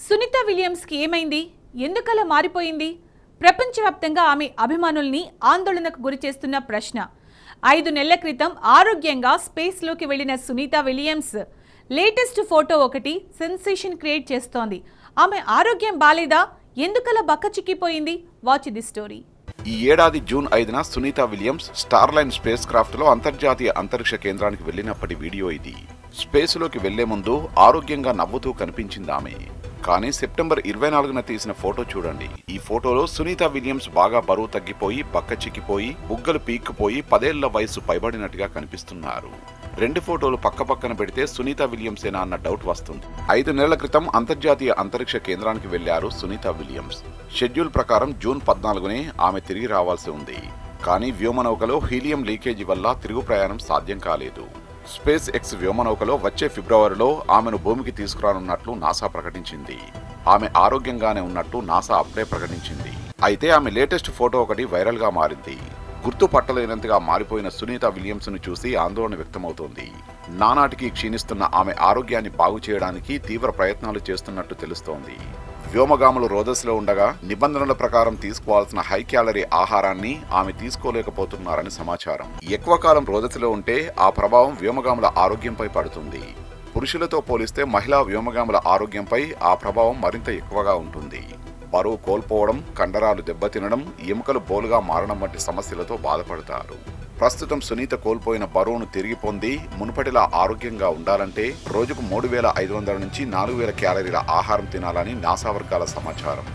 Sunitha Williams కి ఏమైంది? ఎందుకలా మారిపోయింది? ప్రపంచవ్యాప్తంగా ఆమె అభిమానుల్ని ఆందోళనకు గురిచేస్తున్న ప్రశ్న. 5 నెలల క్రితం ఆరోగ్యంగా స్పేస్లోకి వెళ్లిన సునీత విలియమ్స్ లేటెస్ట్ ఫోటో ఒకటి సెన్సేషన్ క్రియేట్ చేస్తోంది. ఆమె ఆరోగ్యం బాలేదా? ఎందుకలా బక్కచిక్కిపోయింది? Watch the story. ఈ ఏడాది జూన్ 5న Sunita Williams Starliner spacecraft లో అంతర్జాతీయ అంతరిక్ష కేంద్రానికి వెళ్లినప్పటి వీడియో ఇది. స్పేస్ లోకి వెళ్లే ముందు ఆరోగ్యంగా నవ్వుతూ కనిపించింది ఆమె. కానీ సెప్టెంబర్ 24న తీసిన ఫోటో చూడండి. ఈ ఫోటోలో సునీత విలియమ్స్ బాగా బరువు తగ్గిపోయి, బక్కచిక్కిపోయి, బుగ్గలు పీక్కుపోయి 10 ఏళ్ల వయసు పైబడినట్టుగా కనిపిస్తున్నారు. 2 ఫోటోలు పక్కపక్కన పెడితే సునీత విలియమ్సేనా అన్న డౌట్ వస్తుంది. 5 నెలల క్రితం అంతర్జాతీయ అంతరిక్ష కేంద్రానికి వెళ్లారు సునీత విలియమ్స్. షెడ్యూల్ ప్రకారం జూన్ 14నే ఆమె తిరిగి రావాల్సి ఉంది. కానీ వ్యోమనౌకలో హీలియం లీకేజీ వల్ల తిరుగు ప్రయాణం సాధ్యం కాలేదు. స్పేస్ ఎక్స్ వ్యోమనౌకలో వచ్చే ఫిబ్రవరిలో ఆమెను భూమికి తీసుకురానున్నట్లు నాసా ప్రకటించింది. ఆమె ఆరోగ్యంగానే ఉన్నట్టు నాసా అప్పుడే ప్రకటించింది. అయితే ఆమె లేటెస్ట్ ఫోటో ఒకటి వైరల్ గా మారింది. గుర్తుపట్టలేనంతగా మారిపోయిన సునీత విలియమ్స్ ను చూసి ఆందోళన వ్యక్తమవుతోంది. నానాటికి క్షీణిస్తున్న ఆమె ఆరోగ్యాన్ని బాగు చేయడానికి తీవ్ర ప్రయత్నాలు చేస్తున్నట్టు తెలుస్తోంది. వ్యోమగాములు రోదస్లో ఉండగా నిబంధనల ప్రకారం తీసుకోవాల్సిన హై క్యాలరీ ఆహారాన్ని ఆమె తీసుకోలేకపోతున్నారని సమాచారం. ఎక్కువ కాలం రోదస్లో ఉంటే ఆ ప్రభావం వ్యోమగాముల ఆరోగ్యంపై పడుతుంది. పురుషులతో పోలిస్తే మహిళా వ్యోమగాముల ఆరోగ్యంపై ఆ ప్రభావం మరింత ఎక్కువగా ఉంటుంది. బరువు కోల్పోవడం, కండరాలు దెబ్బతినడం, ఎముకలు బోలుగా మారడం వంటి సమస్యలతో బాధపడతారు. ప్రస్తుతం సునీత కోల్పోయిన బరువును తిరిగి పొంది మునుపటిలా ఆరోగ్యంగా ఉండాలంటే రోజుకు 3500 నుంచి 4000 క్యాలరీల ఆహారం తినాలని నాసా వర్గాల సమాచారం.